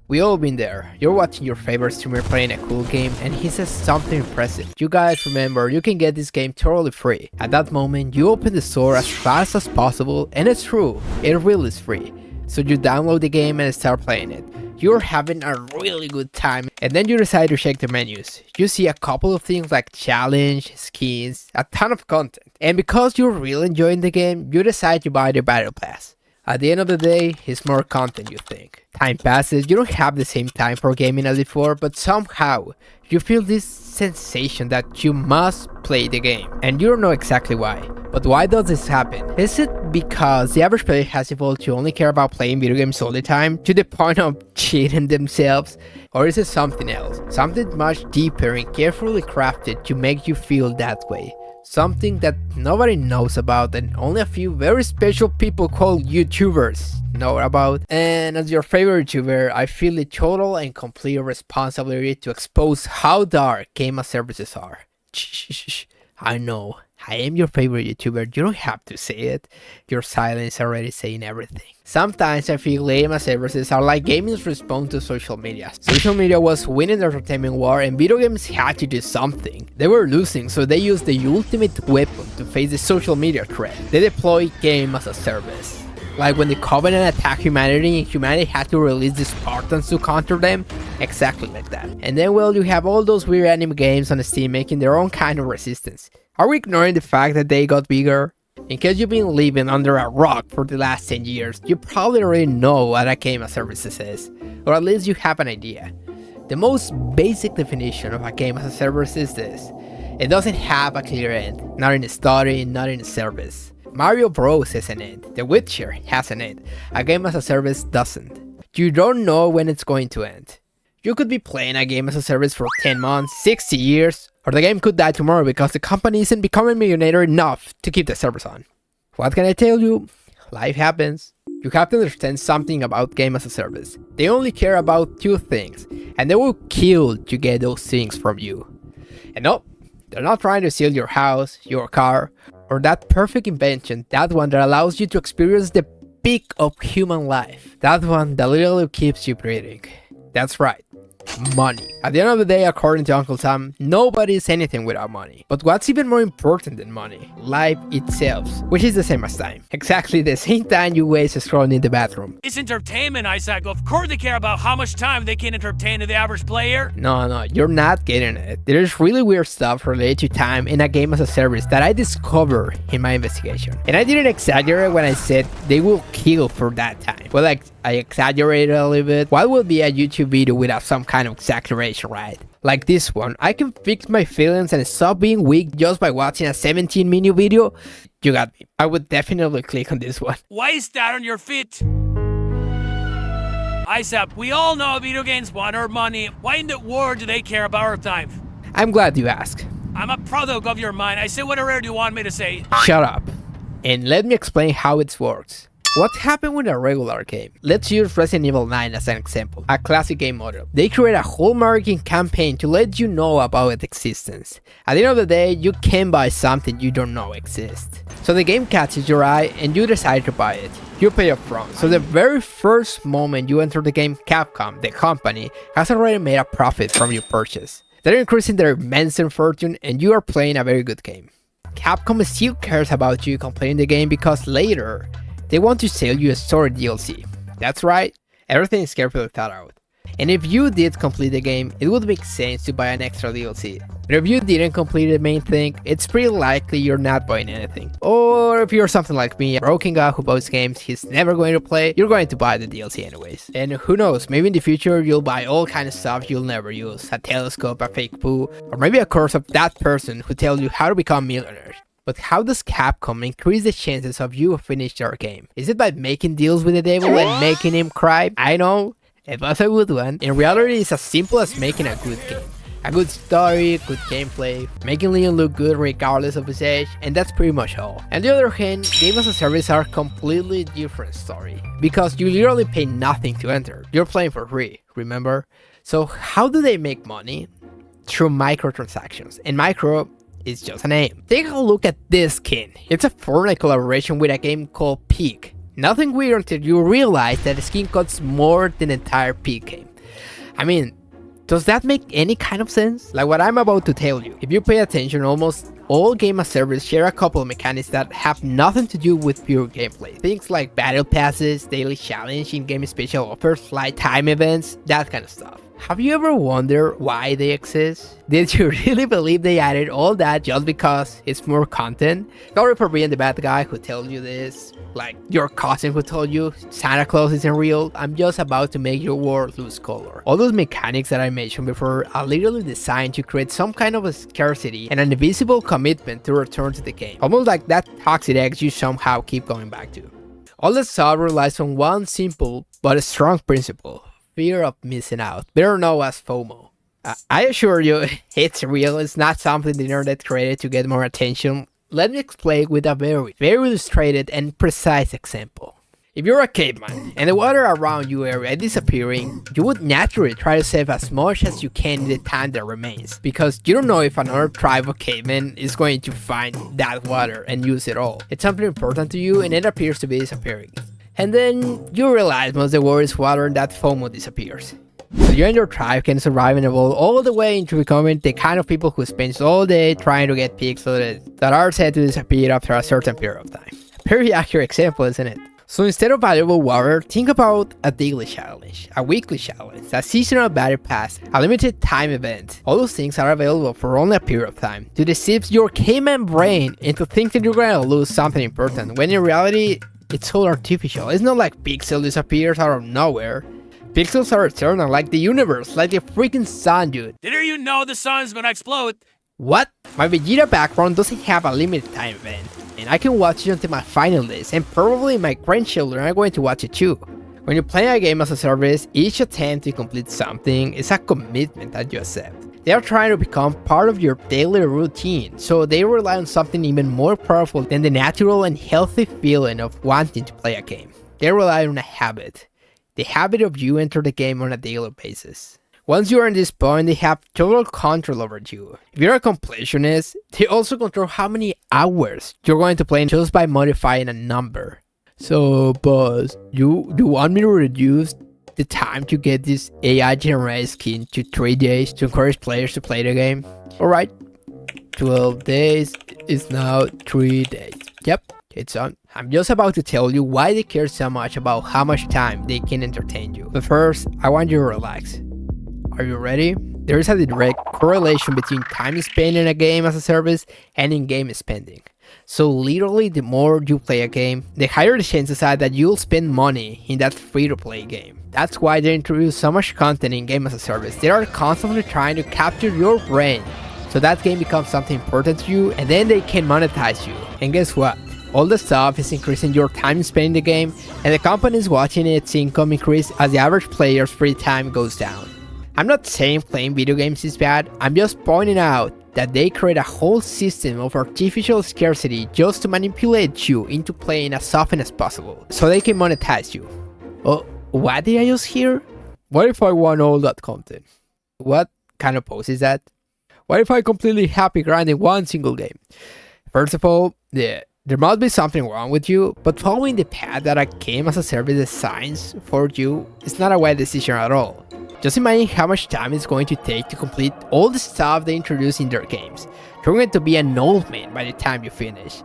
We all been there. You're watching your favorite streamer playing a cool game and he says something impressive. You guys remember, you can get this game totally free. At that moment, you open the store as fast as possible, and it's true, it really is free. So you download the game and start playing it. You're having a really good time, and then you decide to check the menus. You see a couple of things like challenge, skins, a ton of content. And because you're really enjoying the game, you decide to buy the battle pass. At the end of the day, it's more content you think. Time passes, you don't have the same time for gaming as before, but somehow, you feel this sensation that you must play the game. And you don't know exactly why. But why does this happen? Is it because the average player has evolved to only care about playing video games all the time, to the point of cheating themselves? Or is it something else? Something much deeper and carefully crafted to make you feel that way? Something that nobody knows about and only a few very special people called YouTubers know about. And as your favorite YouTuber, I feel the total and complete responsibility to expose how dark game as services are. Shh, I know, I am your favorite YouTuber, you don't have to say it. Your silence is already saying everything. Sometimes I feel game as services are like gaming's response to social media. Social media was winning the entertainment war and video games had to do something. They were losing, so they used the ultimate weapon to face the social media threat. They deployed game as a service. Like when the Covenant attacked humanity and humanity had to release the Spartans to counter them, exactly like that. And then, well, you have all those weird anime games on Steam making their own kind of resistance. Are we ignoring the fact that they got bigger? In case you've been living under a rock for the last 10 years, you probably already know what a game as services is, or at least you have an idea. The most basic definition of a game as a service is this: it doesn't have a clear end, not in the story, not in the service. Mario Bros has an end, The Witcher has an end, a game as a service doesn't. You don't know when it's going to end. You could be playing a game as a service for 10 months, 60 years, or the game could die tomorrow because the company isn't becoming millionaire enough to keep the servers on. What can I tell you? Life happens. You have to understand something about game as a service. They only care about two things, and they will kill to get those things from you. And no, they're not trying to steal your house, your car, or that perfect invention, that one that allows you to experience the peak of human life. That one that literally keeps you breathing. That's right. Money. At the end of the day, according to Uncle Sam, nobody is anything without money. But what's even more important than money? Life itself, which is the same as time. Exactly the same time you waste scrolling in the bathroom. It's entertainment, Isaac. Of course they care about how much time they can entertain the average player. No, you're not getting it. There's really weird stuff related to time in a game as a service that I discovered in my investigation. And I didn't exaggerate when I said they will kill for that time. Well, like, I exaggerated a little bit. What would be a YouTube video without some kind of exaggeration, right? Like this one. I can fix my feelings and stop being weak just by watching a 17-minute video. You got me. I would definitely click on this one. Why is that on your feet? Isaac, we all know video games want our money. Why in the world do they care about our time? I'm glad you asked. I'm a product of your mind. I say whatever you want me to say. Shut up. And let me explain how it works. What happened with a regular game? Let's use Resident Evil 9 as an example, a classic game model. They create a whole marketing campaign to let you know about its existence. At the end of the day, you can buy something you don't know exists. So the game catches your eye and you decide to buy it. You pay upfront. So the very first moment you enter the game, Capcom, the company, has already made a profit from your purchase. They're increasing their immense fortune and you are playing a very good game. Capcom still cares about you completing the game because later, they want to sell you a story DLC. That's right, everything is carefully thought out. And if you did complete the game, it would make sense to buy an extra DLC. But if you didn't complete the main thing, it's pretty likely you're not buying anything. Or if you're something like me, a broken guy who buys games he's never going to play, you're going to buy the DLC anyways. And who knows, maybe in the future you'll buy all kinds of stuff you'll never use. A telescope, a fake poo, or maybe a course of that person who tells you how to become millionaires. But how does Capcom increase the chances of you finishing your game? Is it by making deals with the devil and making him cry? I know, it was a good one. In reality, it's as simple as making a good game. A good story, good gameplay, making Leon look good regardless of his age, and that's pretty much all. On the other hand, games as a service are a completely different story. Because you literally pay nothing to enter. You're playing for free, remember? So how do they make money? Through microtransactions. And micro is just a name. Take a look at this skin. It's a Fortnite collaboration with a game called Peak. Nothing weird until you realize that the skin costs more than the entire Peak game. I mean, does that make any kind of sense? Like what I'm about to tell you. If you pay attention, almost all game as service share a couple of mechanics that have nothing to do with pure gameplay. Things like battle passes, daily challenge, in-game special offers, like time events, that kind of stuff. Have you ever wondered why they exist? Did you really believe they added all that just because it's more content? Sorry for being the bad guy who tells you this, like your cousin who told you Santa Claus isn't real. I'm just about to make your world lose color. All those mechanics that I mentioned before are literally designed to create some kind of a scarcity and an invisible commitment to return to the game. Almost like that toxic egg you somehow keep going back to. All the stuff relies on one simple but strong principle. Fear of missing out, better known as FOMO. I assure you, it's real. It's not something the internet created to get more attention. Let me explain with a very illustrated and precise example. If you're a caveman and the water around your area is disappearing, you would naturally try to save as much as you can in the time that remains, because you don't know if another tribe of cavemen is going to find that water and use it all. It's something important to you and it appears to be disappearing. And then you realize most of the water is water and that FOMO disappears. So you and your tribe can survive and evolve all the way into becoming the kind of people who spend all day trying to get pixels that are said to disappear after a certain period of time. A very accurate example, isn't it? So instead of valuable water, think about a daily challenge, a weekly challenge, a seasonal battle pass, a limited time event. All those things are available for only a period of time to deceive your caveman brain into thinking you're going to lose something important, when in reality, it's all artificial. It's not like pixel disappears out of nowhere. Pixels are eternal, like the universe, like the freaking sun, dude. Did you know the sun's gonna explode? What? My Vegeta background doesn't have a limited time event, and I can watch it until my final days, and probably my grandchildren are going to watch it too. When you play a game as a service, each attempt to complete something is a commitment that you accept. They are trying to become part of your daily routine, so they rely on something even more powerful than the natural and healthy feeling of wanting to play a game. They rely on a habit. The habit of you enter the game on a daily basis. Once you are in this point, they have total control over you. If you're a completionist, they also control how many hours you're going to play just by modifying a number. So, boss, you want me to reduce the time to get this AI generated skin to 3 days to encourage players to play the game? Alright, 12 days is now 3 days. Yep, it's on. I'm just about to tell you why they care so much about how much time they can entertain you. But first, I want you to relax. Are you ready? There is a direct correlation between time spent in a game as a service and in-game spending. So literally, the more you play a game, the higher the chances are that you'll spend money in that free-to-play game. That's why they introduce so much content in game as a service. They are constantly trying to capture your brain, so that game becomes something important to you, and then they can monetize you. And guess what? All the stuff is increasing your time spent in the game, and the company is watching its income increase as the average player's free time goes down. I'm not saying playing video games is bad, I'm just pointing out that they create a whole system of artificial scarcity just to manipulate you into playing as often as possible, so they can monetize you. Oh, what did I just hear? What if I want all that content? What kind of pose is that? What if I completely happy grinding one single game? First of all, there must be something wrong with you, but following the path that a game as a service designs for you is not a wise decision at all. Just imagine how much time it's going to take to complete all the stuff they introduce in their games. You're going to be an old man by the time you finish.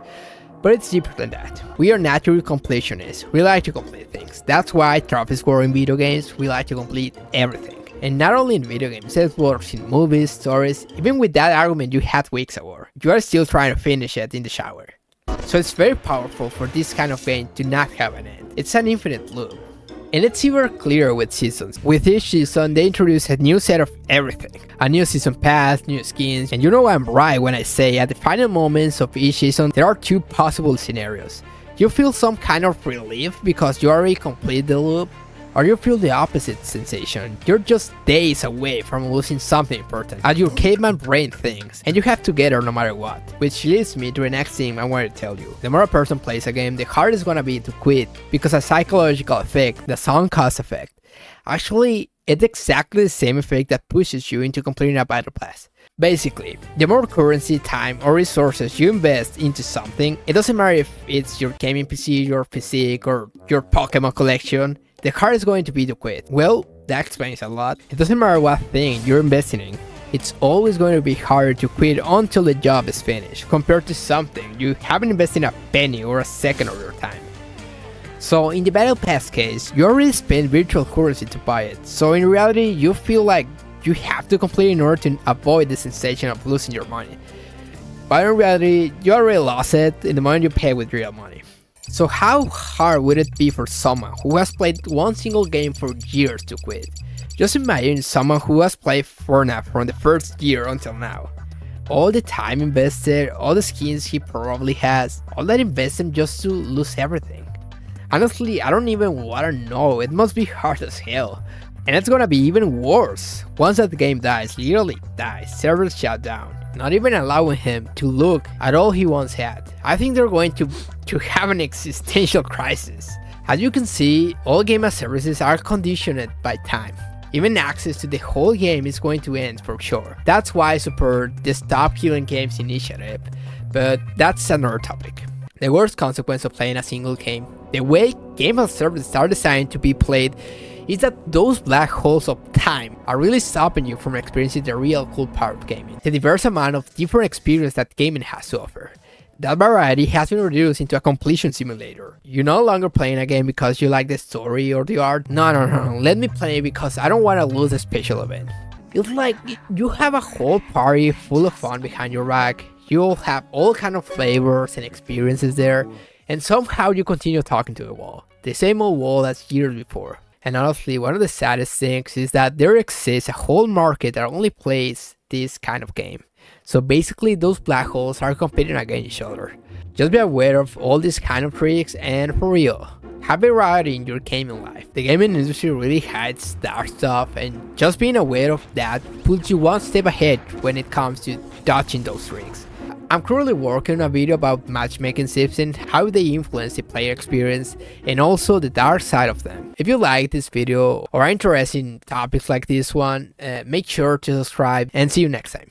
But it's deeper than that. We are naturally completionists. We like to complete things. That's why trophies work in video games. We like to complete everything. And not only in video games, it works in movies, stories. Even with that argument you had weeks ago, you are still trying to finish it in the shower. So it's very powerful for this kind of game to not have an end. It's an infinite loop. And it's even clearer with seasons. With each season, they introduce a new set of everything. A new season pass, new skins, and you know I'm right when I say at the final moments of each season, there are two possible scenarios. You feel some kind of relief because you already completed the loop, or you feel the opposite sensation. You're just days away from losing something important, as your caveman brain thinks, and you have to get her no matter what. Which leads me to the next thing I want to tell you. The more a person plays a game, the harder it's gonna be to quit, because a psychological effect, the sunk cost effect, actually, it's exactly the same effect that pushes you into completing a battle pass. Basically, the more currency, time, or resources you invest into something, it doesn't matter if it's your gaming PC, your physique, or your Pokemon collection, the harder it's going to be to quit. Well, That explains a lot. It doesn't matter what thing you're investing in, it's always going to be harder to quit until the job is finished, compared to something you haven't invested a penny or a second of your time. So in the Battle Pass case, you already spent virtual currency to buy it, so in reality you feel like you have to complete in order to avoid the sensation of losing your money. But in reality, you already lost it in the moment you pay with real money. So how hard would it be for someone who has played one single game for years to quit? Just imagine someone who has played Fortnite from the first year until now. All the time invested, all the skins he probably has, all that investment just to lose everything. Honestly, I don't even wanna know, it must be hard as hell. And it's gonna be even worse. Once that game dies, literally dies, servers shut down, not even allowing him to look at all he once had. I think they're going to have an existential crisis. As you can see, all game as services are conditioned by time. Even access to the whole game is going to end for sure. That's why I support the Stop Killing Games initiative, but that's another topic. The worst consequence of playing a single game, the way game as services are designed to be played, is that those black holes of time are really stopping you from experiencing the real cool part of gaming, the diverse amount of different experience that gaming has to offer. That variety has been reduced into a completion simulator. You're no longer playing a game because you like the story or the art. No, let me play because I don't want to lose a special event. It's like you have a whole party full of fun behind your back. You'll have all kind of flavors and experiences there, and somehow you continue talking to the wall. The same old wall as years before. And honestly, one of the saddest things is that there exists a whole market that only plays this kind of game. So basically those black holes are competing against each other. Just be aware of all these kind of tricks, and for real, have variety in your gaming life. The gaming industry really hides dark stuff, and just being aware of that puts you one step ahead when it comes to dodging those tricks. I'm currently working on a video about matchmaking tips and how they influence the player experience, and also the dark side of them. If you like this video or are interested in topics like this one, make sure to subscribe, and see you next time.